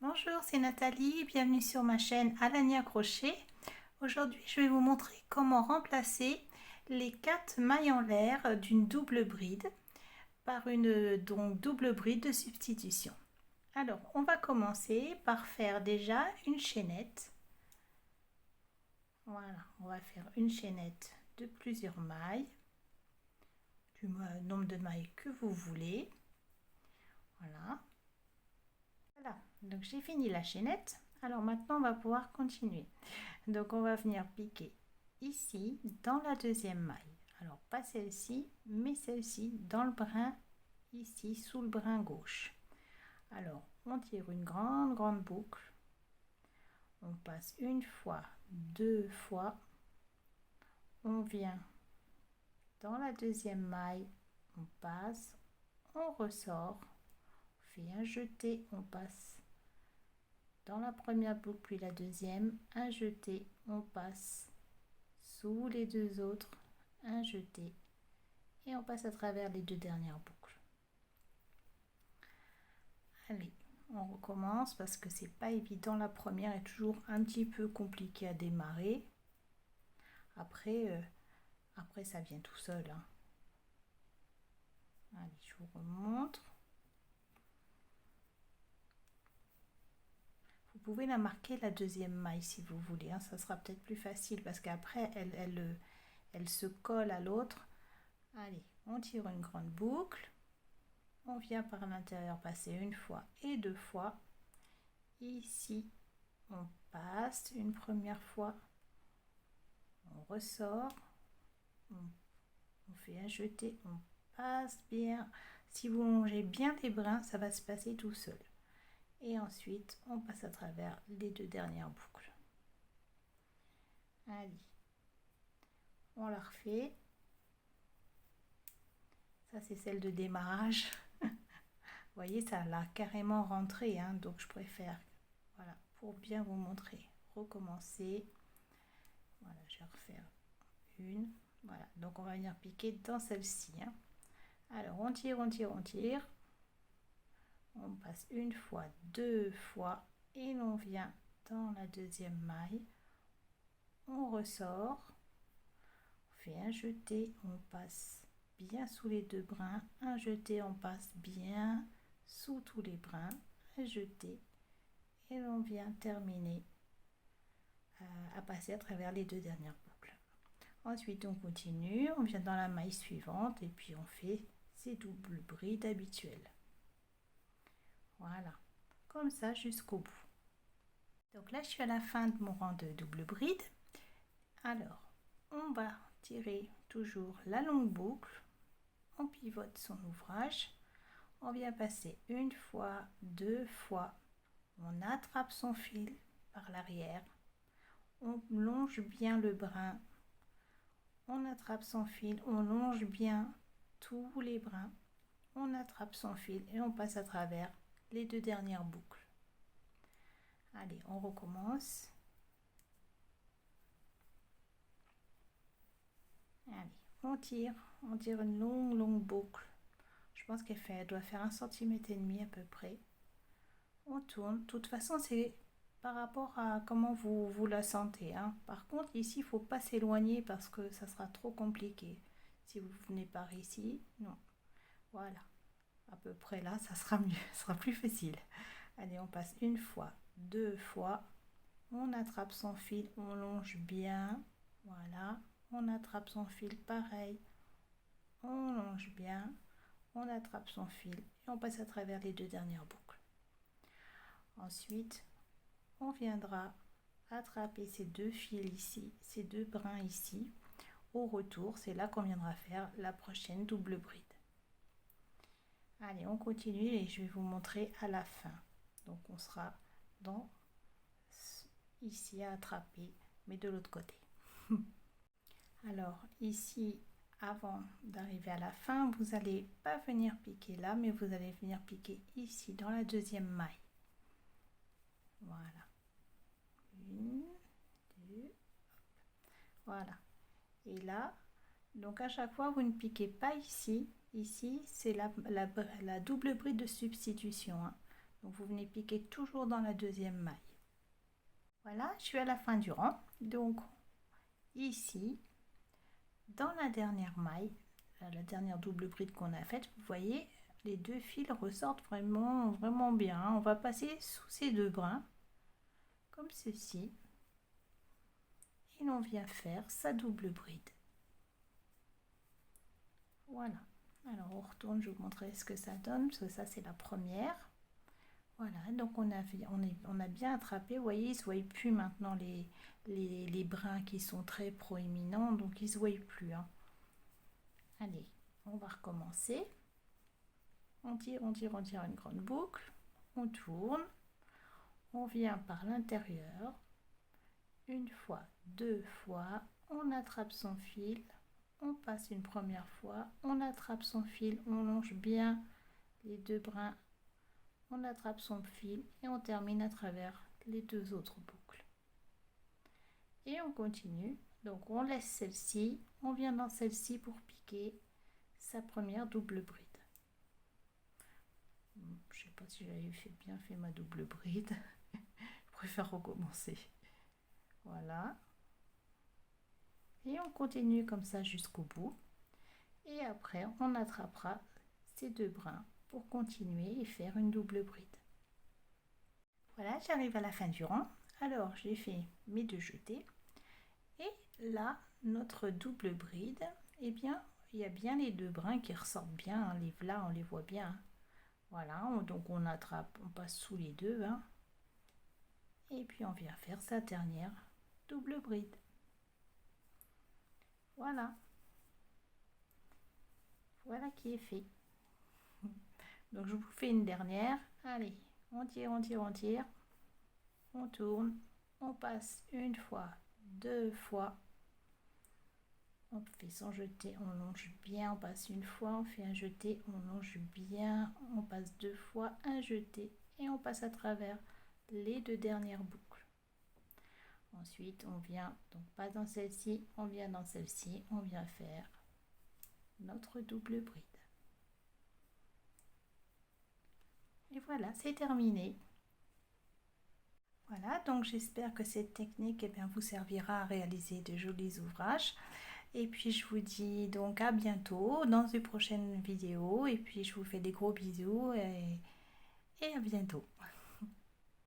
Bonjour, c'est Nathalie, bienvenue sur ma chaîne Alania Crochet. Aujourd'hui, je vais vous montrer comment remplacer les 4 mailles en l'air d'une double bride par une double bride de substitution. Alors, on va commencer par faire déjà une chaînette. Voilà, on va faire une chaînette de plusieurs mailles, du nombre de mailles que vous voulez. Voilà. Voilà, donc j'ai fini la chaînette. Alors maintenant, on va pouvoir continuer. Donc on va venir piquer ici dans la deuxième maille. Alors pas celle-ci, mais celle-ci dans le brin ici sous le brin gauche. Alors on tire une grande boucle. On passe une fois, deux fois. On vient dans la deuxième maille. On passe, on ressort. On fait un jeté, on passe dans la première boucle puis la deuxième. Un jeté, on passe sous les deux autres, un jeté et on passe à travers les deux dernières boucles. Allez, on recommence parce que c'est pas évident. La première est toujours un petit peu compliquée à démarrer. Après ça vient tout seul, hein. Allez, je vous remontre. Vous pouvez la marquer la deuxième maille si vous voulez, hein. Ça sera peut-être plus facile parce qu'après elle se colle à l'autre. Allez, on tire une grande boucle. On vient par l'intérieur passer une fois et deux fois. Ici, on passe une première fois, on ressort, on fait un jeté, on passe bien. Si vous longez bien les brins, ça va se passer tout seul. Et ensuite, on passe à travers les deux dernières boucles. Allez, on la refait. Ça, c'est celle de démarrage. Vous voyez, ça l'a carrément rentré, hein, donc je préfère, voilà, pour bien vous montrer. Recommencer. Voilà, je vais refaire une. Voilà, donc on va venir piquer dans celle-ci, hein. Alors on tire, on tire, on tire. On passe une fois, deux fois et l'on vient dans la deuxième maille. On ressort. On fait un jeté, on passe bien sous les deux brins. Un jeté, on passe bien sous tous les brins. Un jeté et l'on vient terminer à passer à travers les deux dernières boucles. Ensuite, on continue, on vient dans la maille suivante et puis on fait ces doubles brides habituelles. Voilà, comme ça jusqu'au bout. Donc là, je suis à la fin de mon rang de double bride. Alors, on va tirer toujours la longue boucle. On pivote son ouvrage. On vient passer une fois, deux fois. On attrape son fil par l'arrière. On longe bien le brin. On attrape son fil. On longe bien tous les brins. On attrape son fil et on passe à travers les deux dernières boucles. Allez, on recommence. Allez, on tire une longue boucle. Je pense qu'elle doit faire 1,5 cm à peu près. On tourne. De toute façon, c'est par rapport à comment vous la sentez, hein. Par contre, ici, il ne faut pas s'éloigner parce que ça sera trop compliqué. Si vous venez par ici, non. Voilà. À peu près là, ça sera mieux, ça sera plus facile. Allez, on passe une fois, deux fois. On attrape son fil, on longe bien. Voilà. On attrape son fil, pareil. On longe bien. On attrape son fil et on passe à travers les deux dernières boucles. Ensuite, on viendra attraper ces deux fils ici, ces deux brins ici. Au retour, c'est là qu'on viendra faire la prochaine double bride. Allez, on continue et je vais vous montrer à la fin. Donc on sera dans ici à attraper, mais de l'autre côté. Alors ici, avant d'arriver à la fin, vous n'allez pas venir piquer là, mais vous allez venir piquer ici dans la deuxième maille. Voilà. Une, deux, voilà. Et là, donc à chaque fois, vous ne piquez pas ici. Ici, c'est la double bride de substitution, hein. Donc vous venez piquer toujours dans la deuxième maille. Voilà, je suis à la fin du rang. Donc ici, dans la dernière maille, la dernière double bride qu'on a faite, vous voyez, les deux fils ressortent vraiment bien. On va passer sous ces deux brins, comme ceci. Et l'on vient faire sa double bride. Voilà. Alors on retourne, je vous montrerai ce que ça donne, parce que ça c'est la première. Voilà, donc on a bien attrapé. Vous voyez, il ne se voit plus maintenant les brins qui sont très proéminents, donc ils ne se voient plus. Hein. Allez, on va recommencer. On tire une grande boucle. On tourne. On vient par l'intérieur. Une fois, deux fois. On attrape son fil. On passe une première fois. On attrape son fil. On longe bien les deux brins. On attrape son fil et on termine à travers les deux autres boucles. Et on continue. Donc on laisse celle-ci. On vient dans celle-ci pour piquer sa première double bride. Je sais pas si j'avais bien fait ma double bride. Je préfère recommencer. Voilà. Et on continue comme ça jusqu'au bout. Et après, on attrapera ces deux brins pour continuer et faire une double bride. Voilà, j'arrive à la fin du rang. Alors, j'ai fait mes deux jetés. Et là, notre double bride, eh bien, il y a bien les deux brins qui ressortent bien. Hein. Là, on les voit bien. Voilà, donc on attrape, on passe sous les deux. Hein. Et puis, on vient faire sa dernière double bride. Voilà. Voilà qui est fait. Donc, je vous fais une dernière. Allez, on tire. On tourne. On passe une fois, deux fois. On fait son jeté, on longe bien, on passe une fois, on fait un jeté, on longe bien, on passe deux fois, un jeté et on passe à travers les deux dernières boucles. Ensuite, on vient, donc pas dans celle-ci, on vient dans celle-ci, on vient faire notre double bride. Et voilà, c'est terminé. Voilà, donc j'espère que cette technique vous servira à réaliser de jolis ouvrages. Et puis je vous dis donc à bientôt dans une prochaine vidéo. Et puis je vous fais des gros bisous et à bientôt.